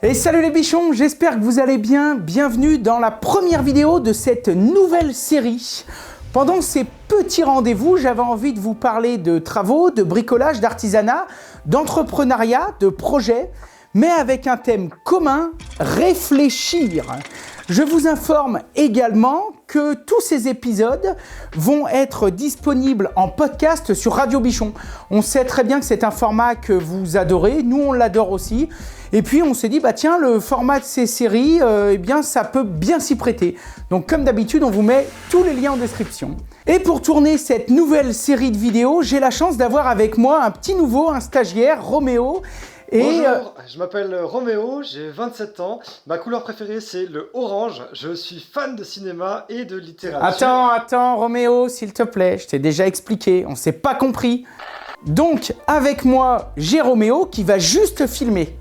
Et salut les bichons, j'espère que vous allez bien. Bienvenue dans la première vidéo de cette nouvelle série. Pendant ces petits rendez-vous, j'avais envie de vous parler de travaux, de bricolage, d'artisanat, d'entrepreneuriat, de projets, mais avec un thème commun, réfléchir. Je vous informe également que tous ces épisodes vont être disponibles en podcast sur Radio Bichon. On sait très bien que c'est un format que vous adorez, nous on l'adore aussi. Et puis on s'est dit, bah tiens, le format de ces séries, eh bien ça peut bien s'y prêter. Donc comme d'habitude, on vous met tous les liens en description. Et pour tourner cette nouvelle série de vidéos, j'ai la chance d'avoir avec moi un petit nouveau, un stagiaire, Roméo. Bonjour, je m'appelle Roméo, j'ai 27 ans, ma couleur préférée c'est le orange, je suis fan de cinéma et de littérature. Attends, Roméo, s'il te plaît, je t'ai déjà expliqué, on s'est pas compris. Donc, avec moi, j'ai Roméo qui va juste filmer.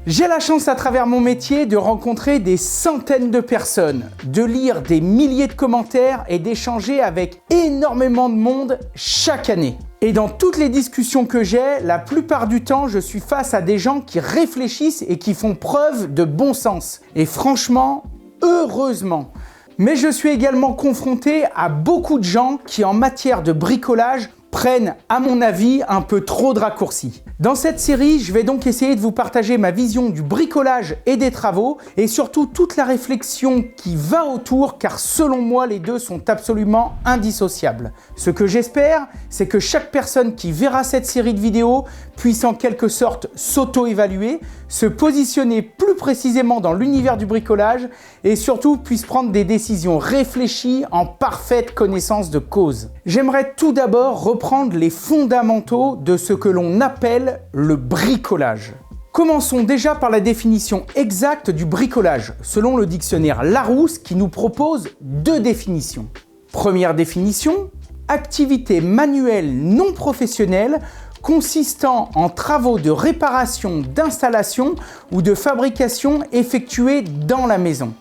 J'ai la chance à travers mon métier de rencontrer des centaines de personnes, de lire des milliers de commentaires et d'échanger avec énormément de monde chaque année. Et dans toutes les discussions que j'ai, la plupart du temps, je suis face à des gens qui réfléchissent et qui font preuve de bon sens. Et franchement, heureusement. Mais je suis également confronté à beaucoup de gens qui, en matière de bricolage, prennent, à mon avis, un peu trop de raccourcis. Dans cette série, je vais donc essayer de vous partager ma vision du bricolage et des travaux, et surtout toute la réflexion qui va autour, car selon moi, les deux sont absolument indissociables. Ce que j'espère, c'est que chaque personne qui verra cette série de vidéos puisse en quelque sorte s'auto-évaluer, se positionner plus précisément dans l'univers du bricolage, et surtout puisse prendre des décisions réfléchies en parfaite connaissance de cause. J'aimerais tout d'abord reprendre les fondamentaux de ce que l'on appelle le bricolage. Commençons déjà par la définition exacte du bricolage, selon le dictionnaire Larousse qui nous propose deux définitions. Première définition, activité manuelle non professionnelle consistant en travaux de réparation, d'installation ou de fabrication effectués dans la maison.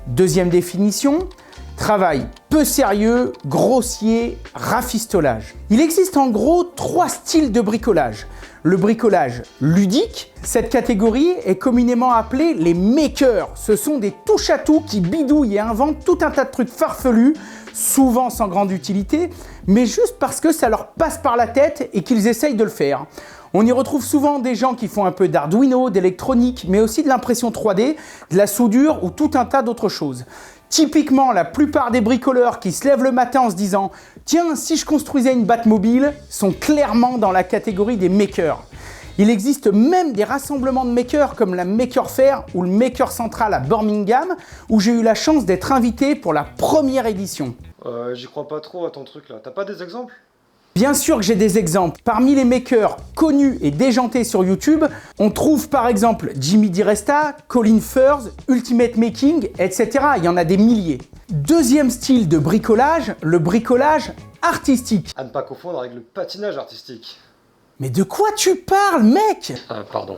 Deuxième définition, travail peu sérieux, grossier, rafistolage. Il existe en gros trois styles de bricolage. Le bricolage ludique, cette catégorie est communément appelée les makers. Ce sont des touche-à-tout qui bidouillent et inventent tout un tas de trucs farfelus, souvent sans grande utilité, mais juste parce que ça leur passe par la tête et qu'ils essayent de le faire. On y retrouve souvent des gens qui font un peu d'Arduino, d'électronique, mais aussi de l'impression 3D, de la soudure ou tout un tas d'autres choses. Typiquement, la plupart des bricoleurs qui se lèvent le matin en se disant « Tiens, si je construisais une Batmobile », sont clairement dans la catégorie des makers. Il existe même des rassemblements de makers comme la Maker Faire ou le Maker Central à Birmingham, où j'ai eu la chance d'être invité pour la première édition. J'y crois pas trop à ton truc là, t'as pas des exemples ? Bien sûr que j'ai des exemples. Parmi les makers connus et déjantés sur YouTube, on trouve par exemple Jimmy DiResta, Colin Furze, Ultimate Making, etc. Il y en a des milliers. Deuxième style de bricolage, le bricolage artistique. À ne pas confondre avec le patinage artistique. Mais de quoi tu parles, mec ? Pardon.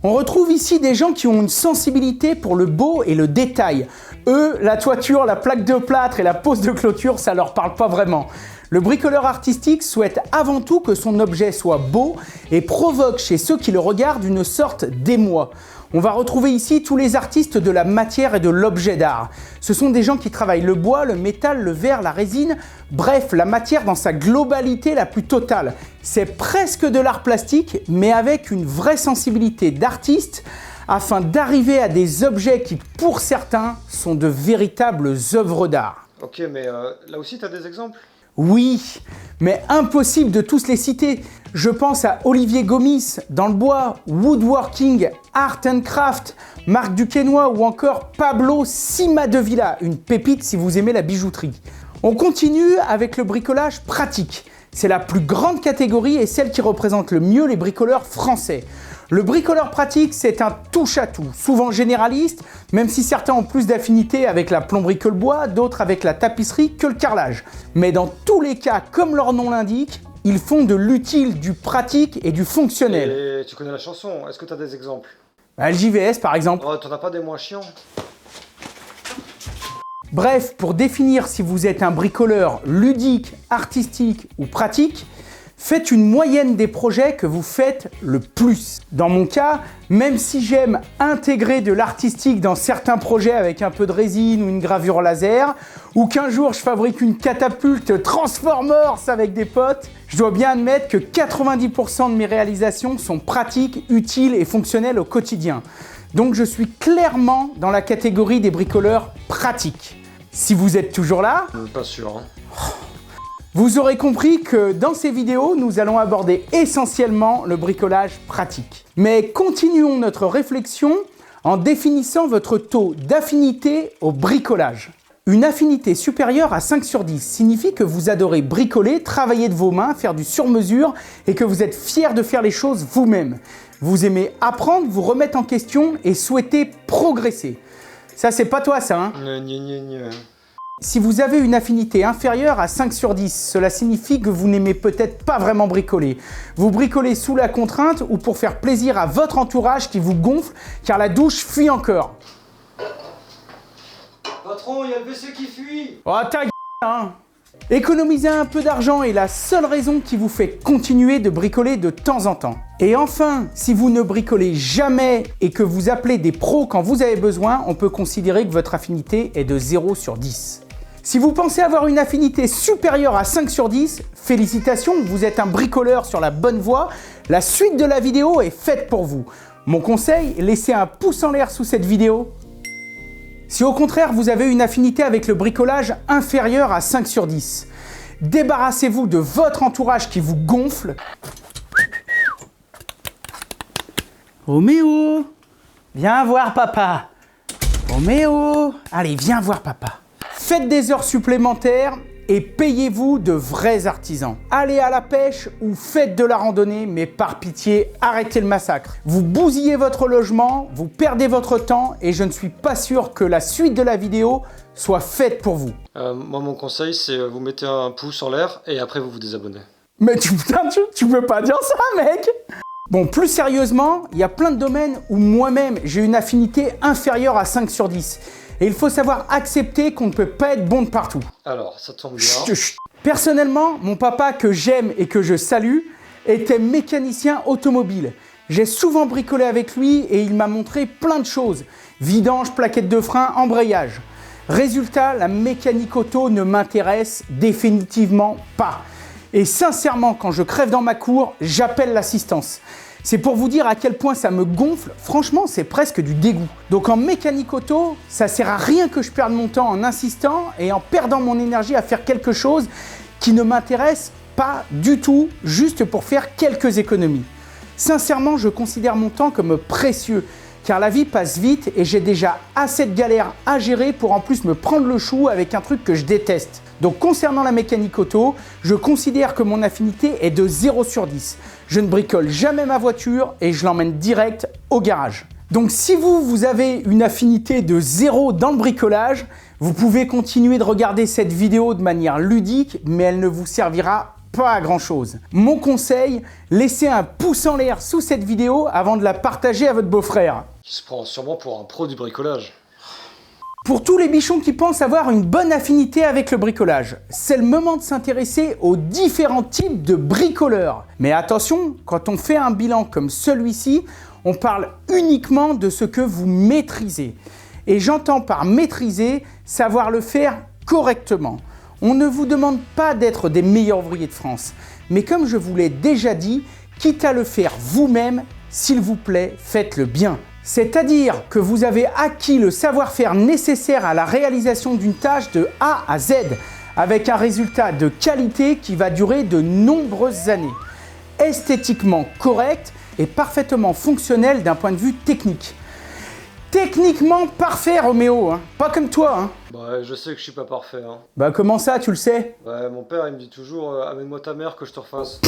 On retrouve ici des gens qui ont une sensibilité pour le beau et le détail. Eux, la toiture, la plaque de plâtre et la pose de clôture, ça leur parle pas vraiment. Le bricoleur artistique souhaite avant tout que son objet soit beau et provoque chez ceux qui le regardent une sorte d'émoi. On va retrouver ici tous les artistes de la matière et de l'objet d'art. Ce sont des gens qui travaillent le bois, le métal, le verre, la résine, bref, la matière dans sa globalité la plus totale. C'est presque de l'art plastique, mais avec une vraie sensibilité d'artiste, afin d'arriver à des objets qui, pour certains, sont de véritables œuvres d'art. Ok, mais là aussi t'as des exemples ? Oui, mais impossible de tous les citer. Je pense à Olivier Gomis dans le bois, Woodworking, Art and Craft, Marc Duquesnoy ou encore Pablo Cimadevilla, une pépite si vous aimez la bijouterie. On continue avec le bricolage pratique. C'est la plus grande catégorie et celle qui représente le mieux les bricoleurs français. Le bricoleur pratique, c'est un touche-à-tout, souvent généraliste, même si certains ont plus d'affinité avec la plomberie que le bois, d'autres avec la tapisserie que le carrelage. Mais dans tous les cas, comme leur nom l'indique, ils font de l'utile, du pratique et du fonctionnel. Et tu connais la chanson, est-ce que t'as des exemples ? LJVS par exemple. Oh, t'en as pas des moins chiants ? Bref, pour définir si vous êtes un bricoleur ludique, artistique ou pratique, Faites une moyenne des projets que vous faites le plus. Dans mon cas, même si j'aime intégrer de l'artistique dans certains projets avec un peu de résine ou une gravure laser, ou qu'un jour je fabrique une catapulte Transformers avec des potes, je dois bien admettre que 90% de mes réalisations sont pratiques, utiles et fonctionnelles au quotidien. Donc je suis clairement dans la catégorie des bricoleurs pratiques. Si vous êtes toujours là, Pas sûr. vous aurez compris que dans ces vidéos, nous allons aborder essentiellement le bricolage pratique. Mais continuons notre réflexion en définissant votre taux d'affinité au bricolage. Une affinité supérieure à 5 sur 10 signifie que vous adorez bricoler, travailler de vos mains, faire du sur-mesure et que vous êtes fier de faire les choses vous-même. Vous aimez apprendre, vous remettre en question et souhaitez progresser. Ça, c'est pas toi, ça, hein? Si vous avez une affinité inférieure à 5 sur 10, cela signifie que vous n'aimez peut-être pas vraiment bricoler. Vous bricolez sous la contrainte ou pour faire plaisir à votre entourage qui vous gonfle car la douche fuit encore. Patron, il y a le WC qui fuit. Oh ta gueule, hein! Économiser un peu d'argent est la seule raison qui vous fait continuer de bricoler de temps en temps. Et enfin, si vous ne bricolez jamais et que vous appelez des pros quand vous avez besoin, on peut considérer que votre affinité est de 0 sur 10. Si vous pensez avoir une affinité supérieure à 5 sur 10, félicitations, vous êtes un bricoleur sur la bonne voie. La suite de la vidéo est faite pour vous. Mon conseil, laissez un pouce en l'air sous cette vidéo. Si au contraire vous avez une affinité avec le bricolage inférieure à 5 sur 10, débarrassez-vous de votre entourage qui vous gonfle. Roméo, viens voir papa. Roméo, allez, viens voir papa. Faites des heures supplémentaires et payez-vous de vrais artisans. Allez à la pêche ou faites de la randonnée, mais par pitié, arrêtez le massacre. Vous bousillez votre logement, vous perdez votre temps et je ne suis pas sûr que la suite de la vidéo soit faite pour vous. Moi, mon conseil, c'est vous mettez un pouce en l'air et après vous vous désabonnez. Mais tu peux pas dire ça, mec! Bon, plus sérieusement, il y a plein de domaines où moi-même j'ai une affinité inférieure à 5 sur 10. Et il faut savoir accepter qu'on ne peut pas être bon de partout. Alors, ça tombe bien. Chut. Personnellement, mon papa que j'aime et que je salue était mécanicien automobile. J'ai souvent bricolé avec lui et il m'a montré plein de choses. Vidange, plaquettes de frein, embrayage. Résultat, la mécanique auto ne m'intéresse définitivement pas. Et sincèrement, quand je crève dans ma cour, j'appelle l'assistance. C'est pour vous dire à quel point ça me gonfle. Franchement, c'est presque du dégoût. Donc en mécanique auto, ça sert à rien que je perde mon temps en insistant et en perdant mon énergie à faire quelque chose qui ne m'intéresse pas du tout, juste pour faire quelques économies. Sincèrement, je considère mon temps comme précieux, car la vie passe vite et j'ai déjà assez de galères à gérer pour en plus me prendre le chou avec un truc que je déteste. Donc concernant la mécanique auto, je considère que mon affinité est de 0 sur 10. Je ne bricole jamais ma voiture et je l'emmène direct au garage. Donc si vous avez une affinité de 0 dans le bricolage, vous pouvez continuer de regarder cette vidéo de manière ludique, mais elle ne vous servira pas à grand chose. Mon conseil, laissez un pouce en l'air sous cette vidéo avant de la partager à votre beau-frère. Il se prend sûrement pour un pro du bricolage. Pour tous les bichons qui pensent avoir une bonne affinité avec le bricolage, c'est le moment de s'intéresser aux différents types de bricoleurs. Mais attention, quand on fait un bilan comme celui-ci, on parle uniquement de ce que vous maîtrisez. Et j'entends par maîtriser, savoir le faire correctement. On ne vous demande pas d'être des meilleurs ouvriers de France. Mais comme je vous l'ai déjà dit, quitte à le faire vous-même, s'il vous plaît, faites-le bien. C'est-à-dire que vous avez acquis le savoir-faire nécessaire à la réalisation d'une tâche de A à Z, avec un résultat de qualité qui va durer de nombreuses années. Esthétiquement correct et parfaitement fonctionnel d'un point de vue technique. Techniquement parfait, Roméo, hein. Pas comme toi. Hein. Bah, je sais que je suis pas parfait. Hein. Bah comment ça, tu le sais? Ouais, mon père, il me dit toujours amène-moi ta mère que je te refasse.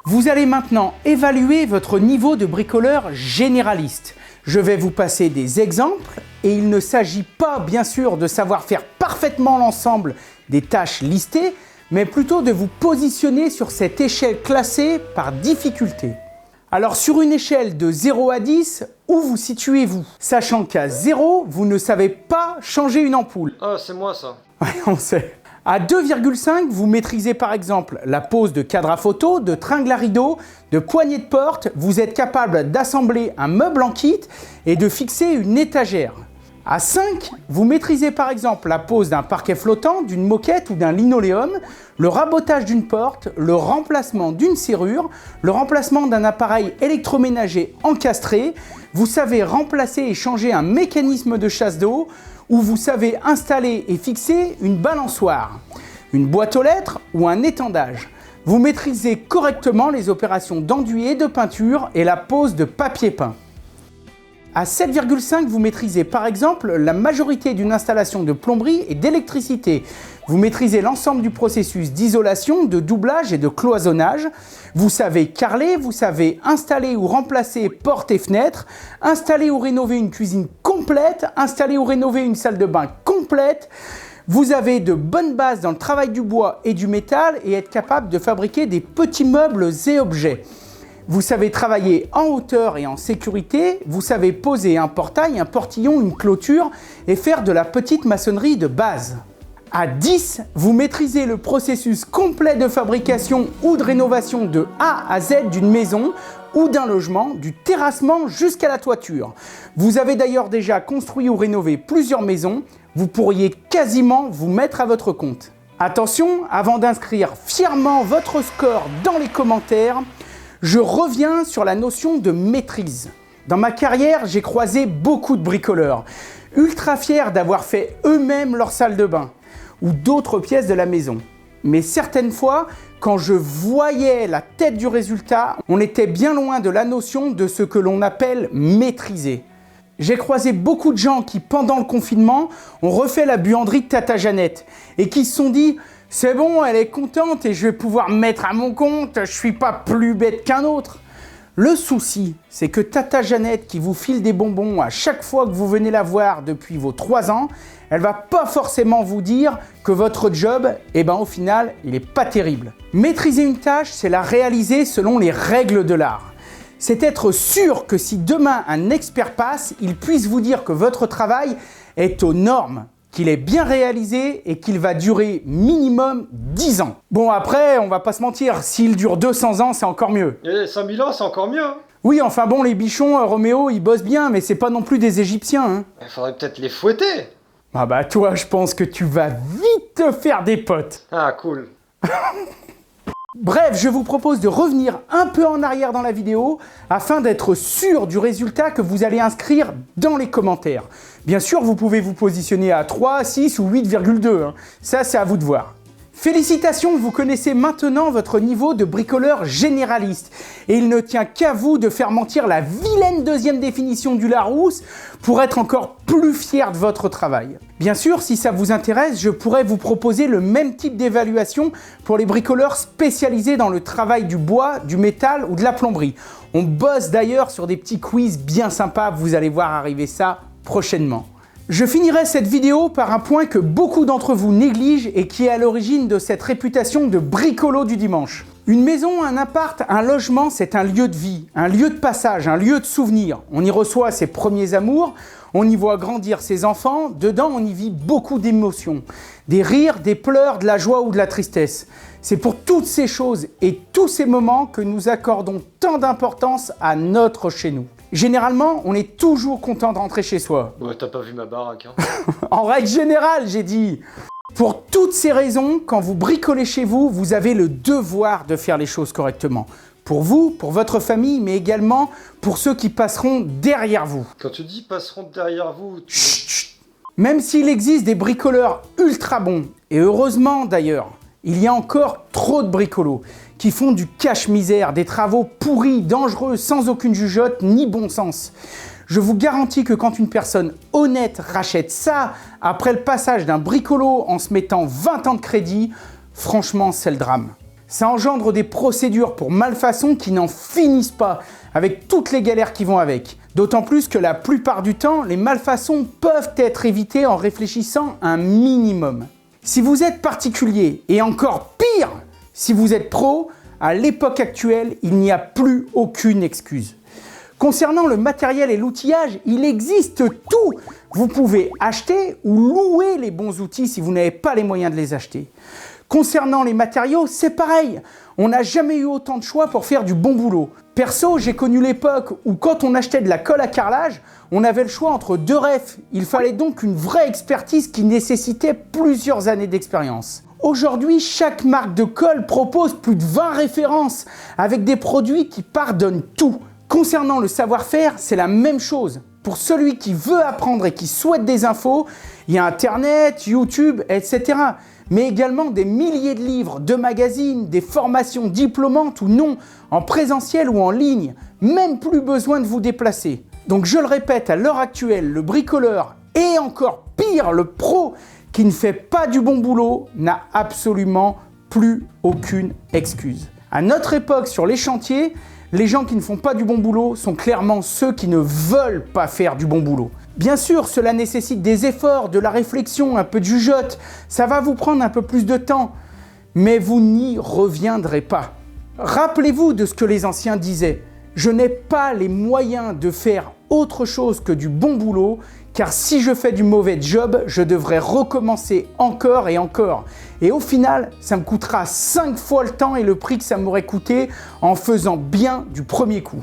Vous allez maintenant évaluer votre niveau de bricoleur généraliste. Je vais vous passer des exemples et il ne s'agit pas bien sûr de savoir faire parfaitement l'ensemble des tâches listées, mais plutôt de vous positionner sur cette échelle classée par difficulté. Alors sur une échelle de 0 à 10, où vous situez-vous? Sachant qu'à 0, vous ne savez pas changer une ampoule. Ah, c'est moi ça. Ouais, on sait. À 2,5, vous maîtrisez par exemple la pose de cadre à photo, de tringle à rideau, de poignée de porte. Vous êtes capable d'assembler un meuble en kit et de fixer une étagère. À 5, vous maîtrisez par exemple la pose d'un parquet flottant, d'une moquette ou d'un linoléum, le rabotage d'une porte, le remplacement d'une serrure, le remplacement d'un appareil électroménager encastré. Vous savez remplacer et changer un mécanisme de chasse d'eau, ou vous savez installer et fixer une balançoire, une boîte aux lettres ou un étendage. Vous maîtrisez correctement les opérations d'enduit et de peinture et la pose de papier peint. À 7,5, vous maîtrisez par exemple la majorité d'une installation de plomberie et d'électricité. Vous maîtrisez l'ensemble du processus d'isolation, de doublage et de cloisonnage. Vous savez carreler, vous savez installer ou remplacer portes et fenêtres, installer ou rénover une cuisine complète, installer ou rénover une salle de bain complète. Vous avez de bonnes bases dans le travail du bois et du métal et être capable de fabriquer des petits meubles et objets. Vous savez travailler en hauteur et en sécurité, vous savez poser un portail, un portillon, une clôture et faire de la petite maçonnerie de base. À 10, vous maîtrisez le processus complet de fabrication ou de rénovation de A à Z d'une maison ou d'un logement, du terrassement jusqu'à la toiture. Vous avez d'ailleurs déjà construit ou rénové plusieurs maisons, vous pourriez quasiment vous mettre à votre compte. Attention, avant d'inscrire fièrement votre score dans les commentaires, je reviens sur la notion de maîtrise. Dans ma carrière, j'ai croisé beaucoup de bricoleurs, ultra fiers d'avoir fait eux-mêmes leur salle de bain ou d'autres pièces de la maison. Mais certaines fois, quand je voyais la tête du résultat, on était bien loin de la notion de ce que l'on appelle maîtriser. J'ai croisé beaucoup de gens qui, pendant le confinement, ont refait la buanderie de Tata Jeannette et qui se sont dit « C'est bon, elle est contente et je vais pouvoir me mettre à mon compte, je suis pas plus bête qu'un autre ». Le souci, c'est que Tata Jeannette qui vous file des bonbons à chaque fois que vous venez la voir depuis vos 3 ans, elle va pas forcément vous dire que votre job, au final, il est pas terrible. Maîtriser une tâche, c'est la réaliser selon les règles de l'art. C'est être sûr que si demain un expert passe, il puisse vous dire que votre travail est aux normes, qu'il est bien réalisé et qu'il va durer minimum 10 ans. Bon après, on va pas se mentir, s'il dure 200 ans, c'est encore mieux. Et 5000 ans, c'est encore mieux. Oui, enfin bon, les bichons, Roméo, ils bossent bien, mais c'est pas non plus des Égyptiens. Hein. Il faudrait peut-être les fouetter. Ah bah toi, je pense que tu vas vite te faire des potes. Ah cool. Bref, je vous propose de revenir un peu en arrière dans la vidéo afin d'être sûr du résultat que vous allez inscrire dans les commentaires. Bien sûr, vous pouvez vous positionner à 3, 6 ou 8,2. Hein. Ça, c'est à vous de voir. Félicitations, vous connaissez maintenant votre niveau de bricoleur généraliste. Et il ne tient qu'à vous de faire mentir la vilaine deuxième définition du Larousse pour être encore plus fier de votre travail. Bien sûr, si ça vous intéresse, je pourrais vous proposer le même type d'évaluation pour les bricoleurs spécialisés dans le travail du bois, du métal ou de la plomberie. On bosse d'ailleurs sur des petits quiz bien sympas, vous allez voir arriver ça prochainement. Je finirai cette vidéo par un point que beaucoup d'entre vous négligent et qui est à l'origine de cette réputation de bricolo du dimanche. Une maison, un appart, un logement, c'est un lieu de vie, un lieu de passage, un lieu de souvenir. On y reçoit ses premiers amours, on y voit grandir ses enfants, dedans on y vit beaucoup d'émotions. Des rires, des pleurs, de la joie ou de la tristesse. C'est pour toutes ces choses et tous ces moments que nous accordons tant d'importance à notre chez nous. Généralement, on est toujours content de rentrer chez soi. Ouais, t'as pas vu ma baraque, hein. En règle générale, j'ai dit. Pour toutes ces raisons, quand vous bricolez chez vous, vous avez le devoir de faire les choses correctement. Pour vous, pour votre famille, mais également pour ceux qui passeront derrière vous. Quand tu dis passeront derrière vous... Chut, chut. Même s'il existe des bricoleurs ultra bons, et heureusement d'ailleurs, il y a encore trop de bricolos qui font du cache-misère, des travaux pourris, dangereux, sans aucune jugeote ni bon sens. Je vous garantis que quand une personne honnête rachète ça, après le passage d'un bricolo en se mettant 20 ans de crédit, franchement c'est le drame. Ça engendre des procédures pour malfaçons qui n'en finissent pas, avec toutes les galères qui vont avec. D'autant plus que la plupart du temps, les malfaçons peuvent être évitées en réfléchissant un minimum. Si vous êtes particulier, et encore pire, si vous êtes pro, à l'époque actuelle, il n'y a plus aucune excuse. Concernant le matériel et l'outillage, il existe tout. Vous pouvez acheter ou louer les bons outils si vous n'avez pas les moyens de les acheter. Concernant les matériaux, c'est pareil. On n'a jamais eu autant de choix pour faire du bon boulot. Perso, j'ai connu l'époque où quand on achetait de la colle à carrelage, on avait le choix entre deux refs. Il fallait donc une vraie expertise qui nécessitait plusieurs années d'expérience. Aujourd'hui, chaque marque de colle propose plus de 20 références avec des produits qui pardonnent tout. Concernant le savoir-faire, c'est la même chose. Pour celui qui veut apprendre et qui souhaite des infos, il y a Internet, YouTube, etc. Mais également des milliers de livres, de magazines, des formations diplômantes ou non, en présentiel ou en ligne. Même plus besoin de vous déplacer. Donc je le répète, à l'heure actuelle, le bricoleur et encore pire, le pro qui ne fait pas du bon boulot n'a absolument plus aucune excuse. À notre époque, sur les chantiers, les gens qui ne font pas du bon boulot sont clairement ceux qui ne veulent pas faire du bon boulot. Bien sûr, cela nécessite des efforts, de la réflexion, un peu de jugeote. Ça va vous prendre un peu plus de temps, mais vous n'y reviendrez pas. Rappelez-vous de ce que les anciens disaient. Je n'ai pas les moyens de faire autre chose que du bon boulot, car si je fais du mauvais job, je devrais recommencer encore et encore. Et au final, ça me coûtera 5 fois le temps et le prix que ça m'aurait coûté en faisant bien du premier coup.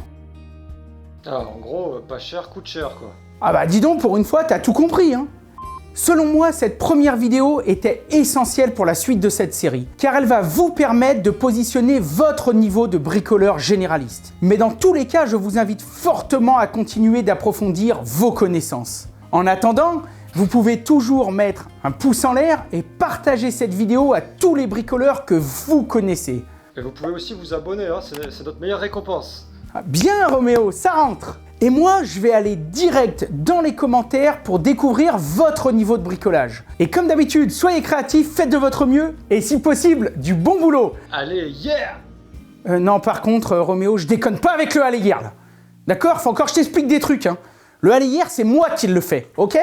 Ah, en gros, pas cher coûte cher, quoi. Ah bah dis donc, pour une fois, t'as tout compris, hein. Selon moi, cette première vidéo était essentielle pour la suite de cette série, car elle va vous permettre de positionner votre niveau de bricoleur généraliste. Mais dans tous les cas, je vous invite fortement à continuer d'approfondir vos connaissances. En attendant, vous pouvez toujours mettre un pouce en l'air et partager cette vidéo à tous les bricoleurs que vous connaissez. Et vous pouvez aussi vous abonner, hein, c'est notre meilleure récompense. Bien Roméo, ça rentre! Et moi, je vais aller direct dans les commentaires pour découvrir votre niveau de bricolage. Et comme d'habitude, soyez créatifs, faites de votre mieux et si possible, du bon boulot. Allez, yeah! Non, par contre, Roméo, je déconne pas avec le allez hier là. D'accord? Faut encore que je t'explique des trucs, hein. Le allez hier, c'est moi qui le fais, ok?